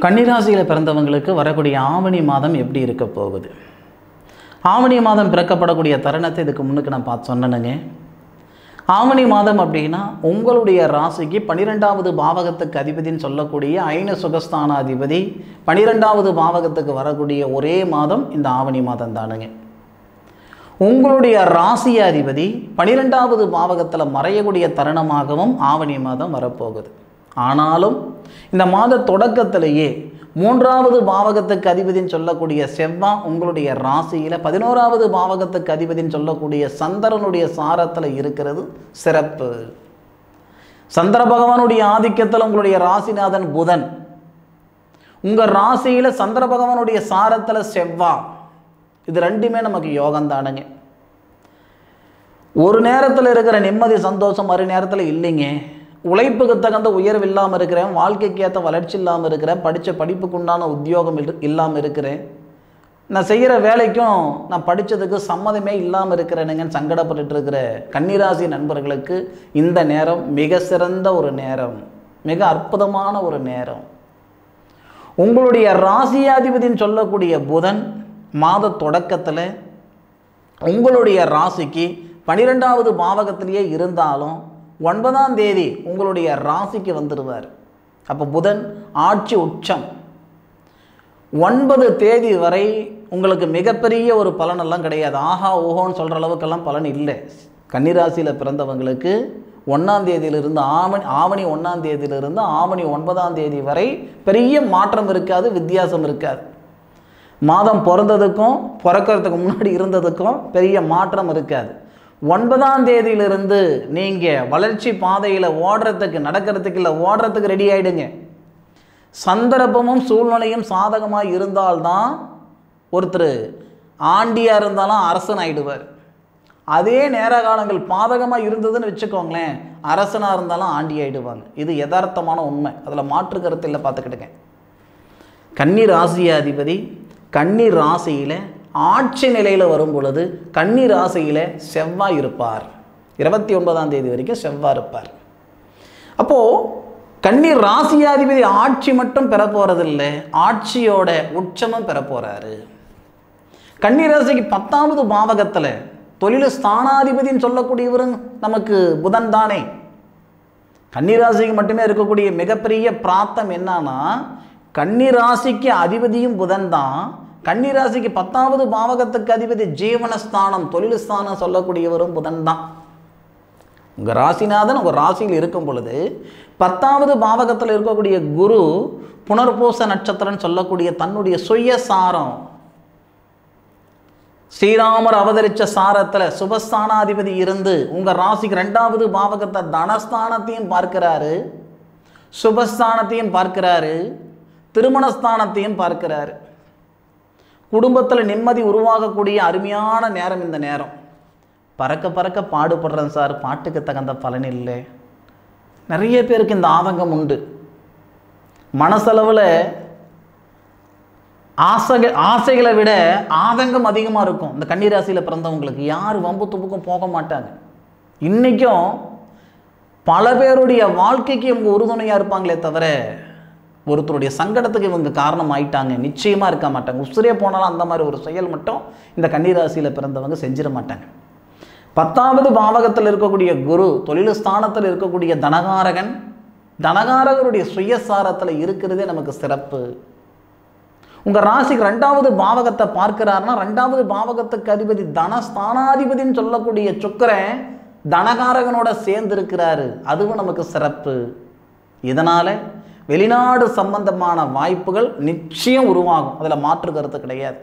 கன்னிராசியில் பிறந்தவங்களுக்கு வரக்கூடிய ஆவணி மாதம் எப்படி இருக்க போகுது? ஆவணி மாதம் பிறக்கப்படக்கூடிய தருணத்தை இதுக்கு முன்னுக்கு நான் பார்த்து சொன்னேனுங்க. ஆவணி மாதம் அப்படின்னா உங்களுடைய ராசிக்கு 12வது பாவகத்துக்கு அதிபதினு சொல்லக்கூடிய ஐன சுகஸ்தானாதிபதி 12வது பாவகத்துக்கு வரக்கூடிய ஒரே மாதம் இந்த ஆவணி மாதம் தானுங்க. உங்களுடைய ராசி அதிபதி 12வது பாவகத்தில் மறையக்கூடிய தருணமாகவும் ஆவணி மாதம் வரப்போகுது. ஆனாலும் இந்த மாத தொடக்கத்திலேயே 3வது பாவகத்துக்கு அதிபதினு சொல்லக்கூடிய செவ்வாய் உங்களுடைய ராசியில் 11வது பாவகத்துக்கு அதிபதினு சொல்லக்கூடிய சந்திரனுடைய சாரத்தில் இருக்கிறது சிறப்பு. சந்திர பகவானுடைய ஆதிக்கத்தில் உங்களுடைய ராசிநாதன் புதன், உங்கள் ராசியில் சந்திர பகவானுடைய சாரத்தில் செவ்வாய், இது ரெண்டுமே நமக்கு யோகம்தானுங்க. ஒரு நேரத்தில் இருக்கிற நிம்மதி சந்தோஷம் மறு நேரத்தில் இல்லைங்க. உழைப்புக்கு தகுந்த உயர்வு இல்லாமல் இருக்கிறேன், வாழ்க்கைக்கு ஏற்ற வளர்ச்சி இல்லாமல் இருக்கிறேன், படித்த படிப்புக்குண்டான உத்தியோகம் இல்லாமல் இருக்கிறேன், நான் செய்கிற வேலைக்கும் நான் படித்ததுக்கு சம்மதமே இல்லாமல் இருக்கிறேனுங்கன்னு சங்கடப்பட்டு இருக்கிற கன்னிராசி நண்பர்களுக்கு இந்த நேரம் மிக சிறந்த ஒரு நேரம், மிக அற்புதமான ஒரு நேரம். உங்களுடைய ராசியாதிபதினு சொல்லக்கூடிய புதன் மாத தொடக்கத்தில் உங்களுடைய ராசிக்கு 12வது பாவகத்திலேயே இருந்தாலும் 9ஆம் தேதி உங்களுடைய ராசிக்கு வந்துடுவார். அப்போ புதன் ஆட்சி உச்சம். 9 தேதி வரை உங்களுக்கு மிகப்பெரிய ஒரு பலனெல்லாம் கிடையாது. ஆஹா ஓஹோன்னு சொல்கிற அளவுக்கெல்லாம் பலன் இல்லை. கன்னிராசியில் பிறந்தவங்களுக்கு 1ஆம் தேதியிலிருந்து ஆவணி 1ஆம் தேதியிலிருந்து ஆவணி 9ஆம் தேதி வரை பெரிய மாற்றம் இருக்காது, வித்தியாசம் இருக்காது. மாதம் பிறந்ததுக்கும் பிறக்கிறதுக்கு முன்னாடி இருந்ததுக்கும் பெரிய மாற்றம் இருக்காது. 9ஆம் தேதியிலிருந்து நீங்கள் வளர்ச்சி பாதையில் ஓடுறதுக்கு நடக்கிறதுக்கு இல்லை ஓடுறதுக்கு ரெடி ஆகிடுங்க. சந்தர்ப்பமும் சூழ்நிலையும் சாதகமாக இருந்தால்தான் ஒருத்தர் ஆண்டியாக இருந்தாலும் அரசன் ஆகிடுவார். அதே நேர காலங்கள் பாதகமாக இருந்ததுன்னு வச்சுக்கோங்களேன், அரசனாக இருந்தாலும் ஆண்டி ஆகிடுவாங்க. இது யதார்த்தமான உண்மை, அதில் மாற்று கருத்து இல்லை. பார்த்துக்கிட்டுங்க, கன்னி ராசியாதிபதி கன்னி ராசியில் ஆட்சி நிலையில் வரும் பொழுது கன்னி ராசியில் செவ்வாய் இருப்பார். 29ஆம் தேதி வரைக்கும் செவ்வாய் இருப்பார். அப்போது கன்னி ராசியாதிபதி ஆட்சி மட்டும் பெற போகிறதில்லை, ஆட்சியோட உச்சமும் பெற போகிறாரு. கன்னி ராசிக்கு 10வது பாவகத்தில் தொழில் ஸ்தானாதிபதினு சொல்லக்கூடியவரும் நமக்கு புதன் தானே. கன்னி ராசிக்கு மட்டுமே இருக்கக்கூடிய மிகப்பெரிய பிராப்தம் என்னன்னா, கன்னி ராசிக்கு அதிபதியும் புதன் தான். கன்னி ராசிக்கு 10வது பாவகத்துக்கு அதிபதி ஜீவனஸ்தானம் தொழில் ஸ்தானம் சொல்லக்கூடியவரும் புதன் தான். உங்கள் ராசிநாதன் உங்கள் ராசியில் இருக்கும் பொழுது 10வது பாவகத்தில் இருக்கக்கூடிய குரு புனர்பூச நட்சத்திரம் சொல்லக்கூடிய தன்னுடைய சுயசாரம் ஸ்ரீராமர் அவதரித்த சாரத்தில் சுபஸ்தானாதிபதி இருந்து உங்கள் ராசிக்கு 2வது பாவகத்தை தனஸ்தானத்தையும் பார்க்கிறாரு, சுபஸ்தானத்தையும் பார்க்கிறாரு, திருமணஸ்தானத்தையும் பார்க்கிறாரு. குடும்பத்தில் நிம்மதி உருவாகக்கூடிய அருமையான நேரம் இந்த நேரம். பறக்க பறக்க பாடுபடுறேன் சார், பாட்டுக்கு தகுந்த பலன் இல்லை. நிறைய பேருக்கு இந்த ஆதங்கம் உண்டு. மனசளவில் ஆசைகளை விட ஆதங்கம் அதிகமாக இருக்கும். இந்த கன்னிராசியில் பிறந்தவங்களுக்கு யார் வம்பு துப்புக்கும் போக மாட்டாங்க. இன்றைக்கும் பல பேருடைய வாழ்க்கைக்கு இவங்க உறுதுணையாக இருப்பாங்களே தவிர ஒருத்தருடைய சங்கடத்துக்கு இவங்க காரணம் ஆயிட்டாங்க நிச்சயமாக இருக்க மாட்டாங்க. உசுரே போனாலும் அந்த மாதிரி ஒரு செயல் மட்டும் இந்த கன்னிராசியில் பிறந்தவங்க செஞ்சிட மாட்டாங்க. 10வது பாவகத்தில் இருக்கக்கூடிய குரு தொழில் ஸ்தானத்தில் இருக்கக்கூடிய தனகாரகன், தனகாரகருடைய சுயசாரத்தில் இருக்கிறதே நமக்கு சிறப்பு. உங்கள் ராசிக்கு 2வது பாவகத்தை பார்க்கிறாருன்னா 2வது பாவகத்துக்கு அதிபதி தனஸ்தானாதிபதினு சொல்லக்கூடிய சுக்கிரன் தனகாரகனோட சேர்ந்து இருக்கிறாரு, அதுவும் நமக்கு சிறப்பு. இதனால் வெளிநாடு சம்பந்தமான வாய்ப்புகள் நிச்சயம் உருவாகும், அதில் மாற்று கருத்து கிடையாது.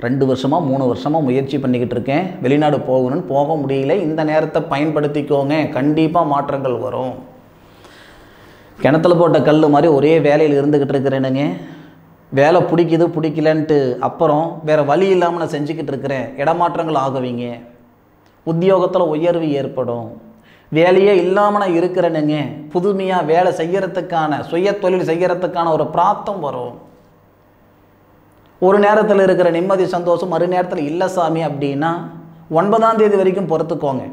2 வருஷமாக 3 வருஷமாக முயற்சி பண்ணிக்கிட்டு இருக்கேன், வெளிநாடு போகணும்னு போக முடியல, இந்த நேரத்தை பயன்படுத்திக்கோங்க, கண்டிப்பாக மாற்றங்கள் வரும். கிணத்துல போட்ட கல் மாதிரி ஒரே வேலையில் இருந்துக்கிட்டு இருக்கிறேனுங்க, வேலை பிடிக்கலன்ட்டு அப்புறம் வேறு வழி இல்லாமல் நான் செஞ்சுக்கிட்டு இருக்கிறேன், இடமாற்றங்கள் ஆகுவீங்க, உத்தியோகத்தில் உயர்வு ஏற்படும். வேலையே இல்லாமல் நான் இருக்கிறேனுங்க, புதுமையாக வேலை செய்கிறதுக்கான சுய தொழில் செய்கிறதுக்கான ஒரு பிராப்தம் வரும். ஒரு நேரத்தில் இருக்கிற நிம்மதி சந்தோஷம் மறு நேரத்தில் இல்லை சாமி அப்படின்னா 9ஆம் தேதி வரைக்கும் பொறுத்துக்கோங்க.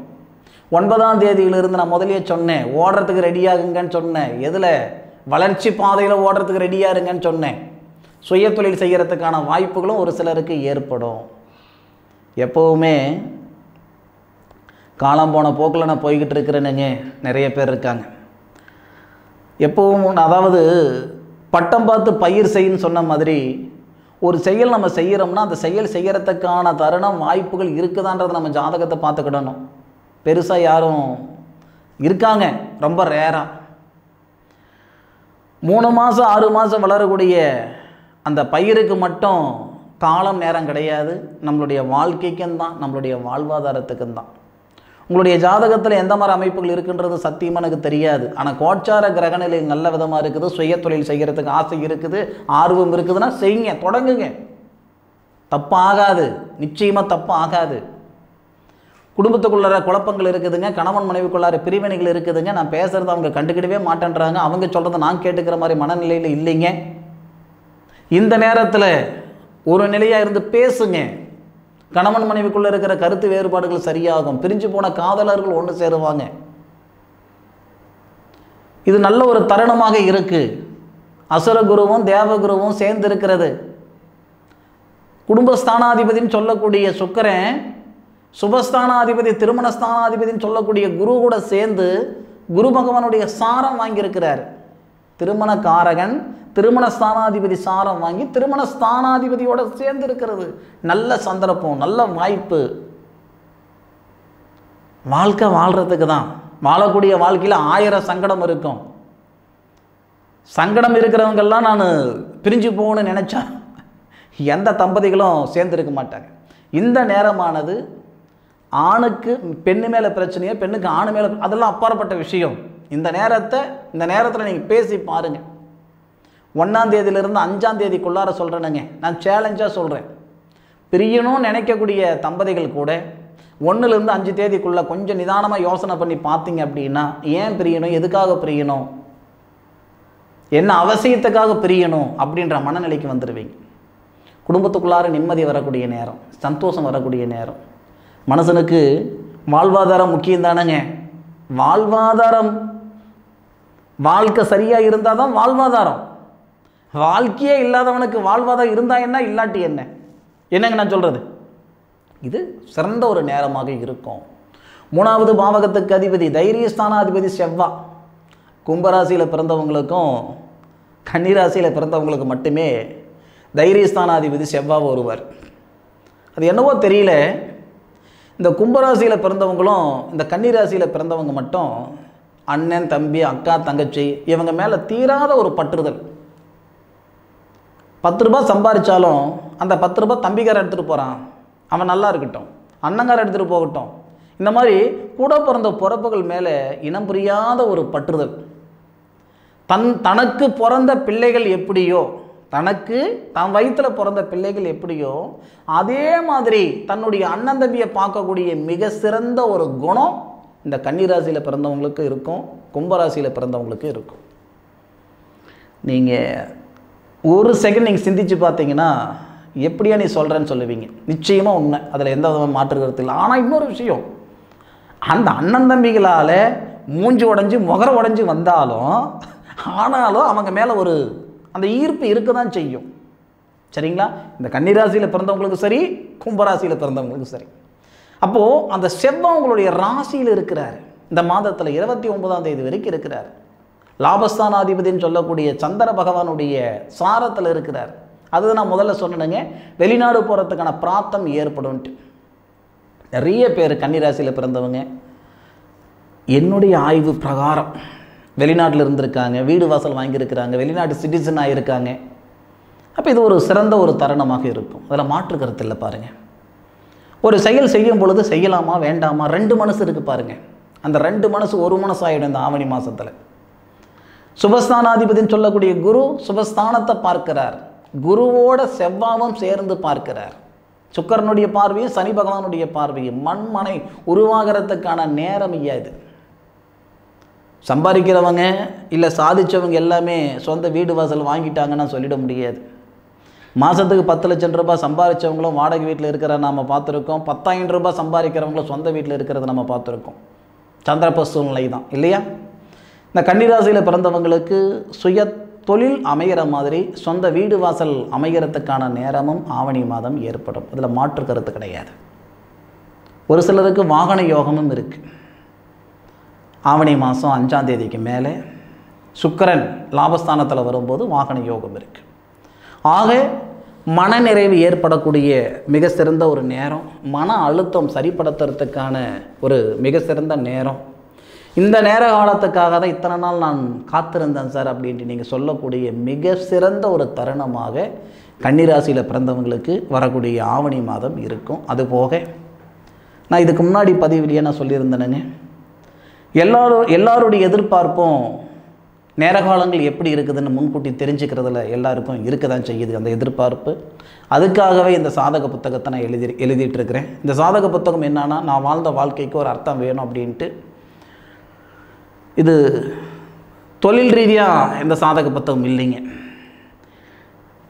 9ஆம் தேதியிலிருந்து நான் முதலே சொன்னேன், ஓடுறதுக்கு ரெடியாகுங்கன்னு சொன்னேன். எதில்? வளர்ச்சி பாதையில் ஓடுறதுக்கு ரெடியாக இருங்கன்னு சொன்னேன். சுய தொழில் செய்கிறதுக்கான வாய்ப்புகளும் ஒரு சிலருக்கு ஏற்படும். எப்போவுமே காலம் போன போக்கில் நான் போய்கிட்டு இருக்கிறேனுங்க நிறைய பேர் இருக்காங்க. எப்போவும் அதாவது பட்டம் பார்த்து பயிர் செய்யுன்னு சொன்ன மாதிரி ஒரு செயல் நம்ம செய்கிறோம்னா அந்த செயல் செய்கிறதுக்கான தருணம் வாய்ப்புகள் இருக்குதான்றதை நம்ம ஜாதகத்தை பார்த்துக்கிடணும். பெருசாக யாரும் இருக்காங்க, ரொம்ப ரேராக. 3 மாதம் 6 மாதம் வளரக்கூடிய அந்த பயிருக்கு மட்டும் காலம் நேரம் கிடையாது. நம்மளுடைய வாழ்க்கைக்கும் தான், நம்மளுடைய வாழ்வாதாரத்துக்கும் தான். உங்களுடைய ஜாதகத்தில் எந்த மாதிரி அமைப்புகள் இருக்குன்றது சத்தியமாக எனக்கு தெரியாது. ஆனால் கோச்சார கிரகநிலை நல்ல விதமாக இருக்குது. சுய தொழில் செய்கிறதுக்கு ஆசை இருக்குது, ஆர்வம் இருக்குதுன்னா செய்யுங்க, தொடங்குங்க. தப்பு ஆகாது, நிச்சயமாக தப்பு ஆகாது. குடும்பத்துக்குள்ளார குழப்பங்கள் இருக்குதுங்க, கணவன் மனைவிக்குள்ளார பிரிவினைகள் இருக்குதுங்க. நான் பேசுகிறது அவங்க கண்டுக்கிடவே மாட்டேன்றாங்க, அவங்க சொல்கிறத நான் கேட்டுக்கிற மாதிரி மனநிலையில் இல்லைங்க. இந்த நேரத்தில் ஒரு நிலையாக இருந்து பேசுங்க. கணவன் மனைவிக்குள்ளே இருக்கிற கருத்து வேறுபாடுகள் சரியாகும். பிரிஞ்சு போன காதலர்கள் ஒன்று சேருவாங்க. இது நல்ல ஒரு தருணமாக இருக்கு. அசுரகுருவும் தேவகுருவும் சேர்ந்து இருக்கிறது. குடும்பஸ்தானாதிபதினு சொல்லக்கூடிய சுக்கிரன், சுபஸ்தானாதிபதி திருமணஸ்தானாதிபதினு சொல்லக்கூடிய குரு கூட சேர்ந்து குரு பகவானுடைய சாரம் வாங்கியிருக்கிறார். திருமணக்காரகன் திருமணஸ்தானாதிபதி சாரம் வாங்கி திருமணஸ்தானாதிபதியோட சேர்ந்து இருக்கிறது. நல்ல சந்தர்ப்பம், நல்ல வாய்ப்பு. வாழ்க்கை வாழ்கிறதுக்கு தான். வாழக்கூடிய வாழ்க்கையில் 1000 சங்கடம் இருக்கும். சங்கடம் இருக்கிறவங்கெல்லாம் நான் பிரிஞ்சு போகணும்னு நினச்சா எந்த தம்பதிகளும் சேர்ந்துருக்க மாட்டாங்க. இந்த நேரமானது ஆணுக்கு பெண்ணு மேலே பிரச்சனையோ, பெண்ணுக்கு ஆணு மேலே, அதெல்லாம் அப்பாற்பட்ட விஷயம். இந்த நேரத்தில் நீங்கள் பேசி பாருங்கள். 1ஆம் தேதியிலிருந்து 5ஆம் தேதிக்குள்ளார சொல்கிறேனுங்க, நான் சேலஞ்சாக சொல்கிறேன். பிரியணும்னு நினைக்கக்கூடிய தம்பதிகள் கூட 1லேருந்து 5 தேதிக்குள்ளே கொஞ்சம் நிதானமாக யோசனை பண்ணி பார்த்தீங்க அப்படின்னா, ஏன் பிரியணும், எதுக்காக பிரியணும், என்ன அவசியத்துக்காக பிரியணும் அப்படின்ற மனநிலைக்கு வந்துடுவீங்க. குடும்பத்துக்குள்ளார நிம்மதி வரக்கூடிய நேரம், சந்தோஷம் வரக்கூடிய நேரம். மனுஷனுக்கு வாழ்வாதாரம் முக்கியம் தானேங்க. வாழ்வாதாரம், வாழ்க்கை சரியாக இருந்தால் தான் வாழ்வாதாரம். வாழ்க்கையே இல்லாதவனுக்கு வாழ்வாதாரம் இருந்தால் என்ன, இல்லாட்டி என்ன? என்னங்க நான் சொல்கிறது? இது சிறந்த ஒரு நேரமாக இருக்கும். 3வது பாவகத்துக்கு அதிபதி தைரியஸ்தானாதிபதி செவ்வாய். கும்பராசியில் பிறந்தவங்களுக்கும் கன்னிராசியில் பிறந்தவங்களுக்கு மட்டுமே தைரியஸ்தானாதிபதி செவ்வாய் ஒருவர். அது என்னவோ தெரியல, இந்த கும்பராசியில் பிறந்தவங்களும் இந்த கன்னிராசியில் பிறந்தவங்க மட்டும் அண்ணன் தம்பி அக்கா தங்கச்சி இவங்க மேலே தீராத ஒரு பற்றுதல். 10 ரூபாய் சம்பாதிச்சாலும் அந்த 10 ரூபாய் தம்பிக்கார எடுத்துகிட்டு போகிறான், அவன் நல்லா இருக்கட்டும், அண்ணங்கார எடுத்துகிட்டு போகட்டும். இந்த மாதிரி கூட பிறந்த பிறப்புகள் மேலே இனம் புரியாத ஒரு பற்றுதல். தனக்கு பிறந்த பிள்ளைகள் எப்படியோ, தன் வயிற்றில் பிறந்த பிள்ளைகள் எப்படியோ அதே மாதிரி தன்னுடைய அண்ணன் தம்பியை பார்க்கக்கூடிய மிக சிறந்த ஒரு குணம் இந்த கன்னிராசியில் பிறந்தவங்களுக்கு இருக்கும், கும்பராசியில் பிறந்தவங்களுக்கு இருக்கும். நீங்கள் ஒரு செகண்ட் நீங்கள் சிந்திச்சு பார்த்தீங்கன்னா எப்படியா நீ சொல்கிறேன்னு சொல்லுவீங்க. நிச்சயமாக உண்மை, அதில் எந்த விதமாக மாற்று கருத்து இல்லை. ஆனால் இன்னொரு விஷயம், அந்த அண்ணன் தம்பிகளால் மூஞ்சி உடஞ்சி முகர உடஞ்சி வந்தாலும் ஆனாலும் அவங்க மேலே ஒரு அந்த ஈர்ப்பு இருக்க தான் செய்யும். சரிங்களா? இந்த கன்னிராசியில் பிறந்தவங்களுக்கு சரி, கும்பராசியில் பிறந்தவங்களுக்கு சரி. அப்போது அந்த செவ்வாய் உங்களுடைய ராசியில் இருக்கிறார். இந்த மாதத்தில் 29ஆம் தேதி வரைக்கும் இருக்கிறார். லாபஸ்தானாதிபதினு சொல்லக்கூடிய சந்திர பகவானுடைய சாரத்தில் இருக்கிறார். அது நான் முதல்ல சொன்னேனுங்க, வெளிநாடு போகிறதுக்கான பிராப்தம் ஏற்படும்ட்டு. நிறைய பேர் கன்னிராசியில் பிறந்தவங்க என்னுடைய ஆய்வு பிரகாரம் வெளிநாட்டில் இருந்திருக்காங்க, வீடு வாசல் வாங்கியிருக்கிறாங்க, வெளிநாட்டு சிட்டிசன் ஆகியிருக்காங்க. அப்போ இது ஒரு சிறந்த ஒரு தருணமாக இருக்கும். அதில் மாற்று கருத்து இல்லை. பாருங்கள், ஒரு செயல் செய்யும் பொழுது செய்யலாமா வேண்டாமா 2 மனசு இருக்குது பாருங்கள். அந்த 2 மனசு ஒரு மனசு ஆகிடும் இந்த ஆவணி மாதத்தில். சுபஸ்தானாதிபதினு சொல்லக்கூடிய குரு சுபஸ்தானத்தை பார்க்கிறார். குருவோட செவ்வாவும் சேர்ந்து பார்க்கிறார். சுக்கரனுடைய பார்வையும் சனி பகவானுடைய பார்வையும் மண்மனை உருவாகிறதுக்கான நேரம் இது. சம்பாதிக்கிறவங்க இல்லை சாதித்தவங்க எல்லாமே சொந்த வீடு வாசல் வாங்கிட்டாங்கன்னு சொல்லிட முடியாது. மாதத்துக்கு 10 லட்சம் ரூபாய் சம்பாதிச்சவங்களும் வாடகை வீட்டில் இருக்கிற நாம் பார்த்துருக்கோம். 10,000 ரூபாய் சம்பாதிக்கிறவங்களும் சொந்த வீட்டில் இருக்கிறத நம்ம பார்த்துருக்கோம். சந்திரப்ப சூழ்நிலை தான் இல்லையா? இந்த கன்னிராசியில் பிறந்தவங்களுக்கு சுய தொழில் அமைகிற மாதிரி சொந்த வீடு வாசல் அமைகிறதுக்கான நேரமும் ஆவணி மாதம் ஏற்படும். அதில் மாற்று கருத்து கிடையாது. ஒரு சிலருக்கு வாகன யோகமும் இருக்குது. ஆவணி மாதம் 5ஆம் தேதிக்கு மேலே சுக்கிரன் லாபஸ்தானத்தில் வரும்போது வாகன யோகம் இருக்குது. ஆக மனநிறைவு ஏற்படக்கூடிய மிக சிறந்த ஒரு நேரம், மன அழுத்தம் சரிப்படுத்துறதுக்கான ஒரு மிக சிறந்த நேரம். இந்த நேர காலத்துக்காக தான் இத்தனை நாள் நான் காத்திருந்தேன் சார் அப்படின்ட்டு நீங்கள் சொல்லக்கூடிய மிக சிறந்த ஒரு தருணமாக கன்னிராசியில் பிறந்தவங்களுக்கு வரக்கூடிய ஆவணி மாதம் இருக்கும். அதுபோக நான் இதுக்கு முன்னாடி பதிவிலேயே நான் சொல்லியிருந்தேனுங்க, எல்லாருடைய எதிர்பார்ப்பும் நேர காலங்கள் எப்படி இருக்குதுன்னு முன்கூட்டி தெரிஞ்சுக்கிறதுல எல்லாருக்கும் இருக்க தான் செய்யுது அந்த எதிர்பார்ப்பு. அதுக்காகவே இந்த சாதக புத்தகத்தை நான் எழுதிட்டு இருக்கிறேன். இந்த சாதக புத்தகம் என்னன்னா, நான் வாழ்ந்த வாழ்க்கைக்கு ஒரு அர்த்தம் வேணும் அப்படின்ட்டு. இது தொழில் ரீதியாக இந்த சாதக புத்தகம் இல்லைங்க.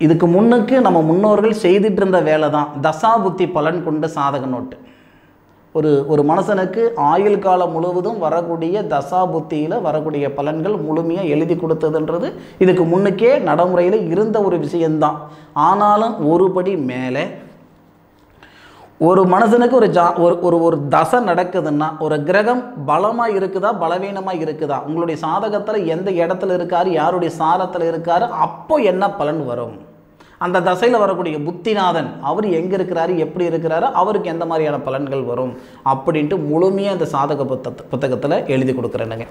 இதுக்கு முன்னுக்கு நம்ம முன்னோர்கள் செய்துட்டு இருந்த வேலை தான் தசாபுத்தி பலன் கொண்ட சாதக நோட்டு. ஒரு மனுஷனுக்கு ஆயுள் காலம் முழுவதும் வரக்கூடிய தசாபுத்தியில் வரக்கூடிய பலன்கள் முழுமையாக எழுதி கொடுத்ததுன்றது இதுக்கு முன்னுக்கே நடைமுறையில் இருந்த ஒரு விஷயந்தான். ஆனாலும் ஒருபடி மேலே ஒரு மனுஷனுக்கு ஒரு தசை நடக்குதுன்னா, ஒரு கிரகம் பலமாக இருக்குதா பலவீனமாக இருக்குதா, உங்களுடைய சாதகத்தில் எந்த இடத்துல இருக்காரு, யாருடைய சாரத்தில் இருக்காரு, அப்போ என்ன பலன் வரும், அந்த தசையில் வரக்கூடிய புத்திநாதன் அவர் எங்கே இருக்கிறாரு, எப்படி இருக்கிறாரு, அவருக்கு எந்த மாதிரியான பலன்கள் வரும் அப்படின்ட்டு முழுமையாக இந்த சாதக புத்தகத்தில் எழுதி கொடுக்குறேனுங்க.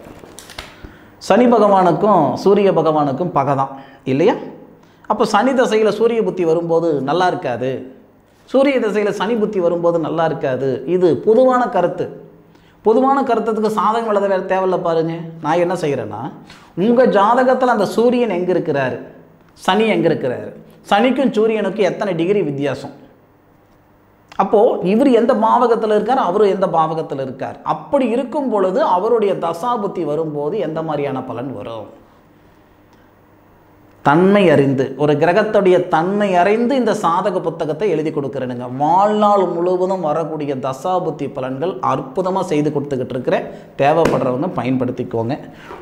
சனி பகவானுக்கும் சூரிய பகவானுக்கும் பகை தான் இல்லையா? அப்போ சனி தசையில் சூரிய புத்தி வரும்போது நல்லா இருக்காது, சூரிய திசையில் சனி புத்தி வரும்போது நல்லா இருக்காது. இது பொதுவான கருத்து. பொதுவான கருத்துக்கு சாதகம் எழுத வேறு தேவையில்ல. பாருங்கள், நான் என்ன செய்கிறேன்னா, உங்கள் ஜாதகத்தில் அந்த சூரியன் எங்கே இருக்கிறாரு, சனி எங்கே இருக்கிறாரு, சனிக்கும் சூரியனுக்கும் எத்தனை டிகிரி வித்தியாசம், அப்போது இவர் எந்த பாவகத்தில் இருக்கார், அவர் எந்த பாவகத்தில் இருக்கார், அப்படி இருக்கும் பொழுது அவருடைய தசாபுத்தி வரும்போது எந்த மாதிரியான பலன் வரும், தன்மை அறிந்து, ஒரு கிரகத்துடைய தன்மை அறிந்து இந்த சாதக புத்தகத்தை எழுதி கொடுக்குறேனுங்க. வாழ்நாள் முழுவதும் வரக்கூடிய தசாபுத்தி பலன்கள் அற்புதமாக செய்து கொடுத்துக்கிட்டு இருக்கிறேன். தேவைப்படுறவங்க பயன்படுத்திக்கோங்க.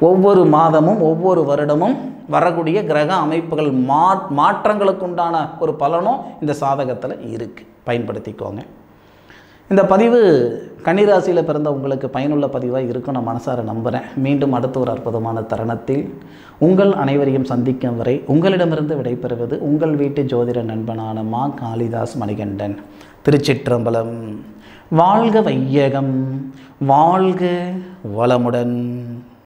ஒவ்வொரு மாதமும் ஒவ்வொரு வருடமும் வரக்கூடிய கிரக அமைப்புகள் மாற்றங்களுக்கு உண்டான ஒரு பலனும் இந்த சாதகத்தில் இருக்குது. பயன்படுத்திக்கோங்க. இந்த பதிவு கன்னிராசியில் பிறந்த உங்களுக்கு பயனுள்ள பதிவாக இருக்கும் நான் மனசார நம்புகிறேன். மீண்டும் அடுத்த ஒரு அற்புதமான தருணத்தில் உங்கள் அனைவரையும் சந்திக்கும் வரை உங்களிடமிருந்து விடைபெறுவது உங்கள் வீட்டு ஜோதிட நண்பனான மா காளிதாஸ் மணிகண்டன். திருச்சிற்றம்பலம். வாழ்க வையகம், வாழ்க வளமுடன்.